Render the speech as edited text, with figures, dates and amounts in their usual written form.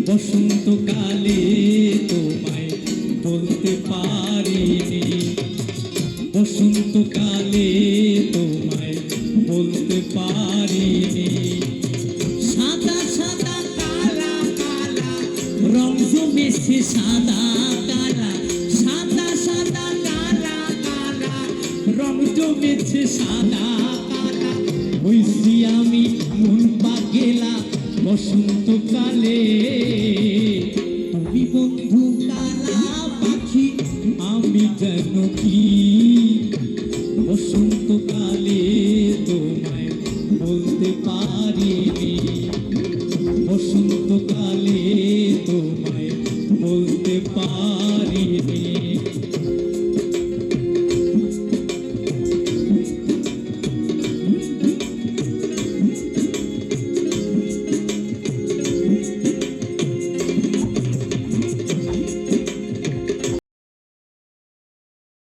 বসন্তকালে তোমায় বলতে পারিনি, বসন্তকালে তোমায় বলতে পারিনি। সাদা সাদা কালা কালা রং জমেছে সাদা কালা, সাদা সাদা কালা কালা রং জমেছে সাদা কালা। হইছি আমি মন পাগেলা বসন্ত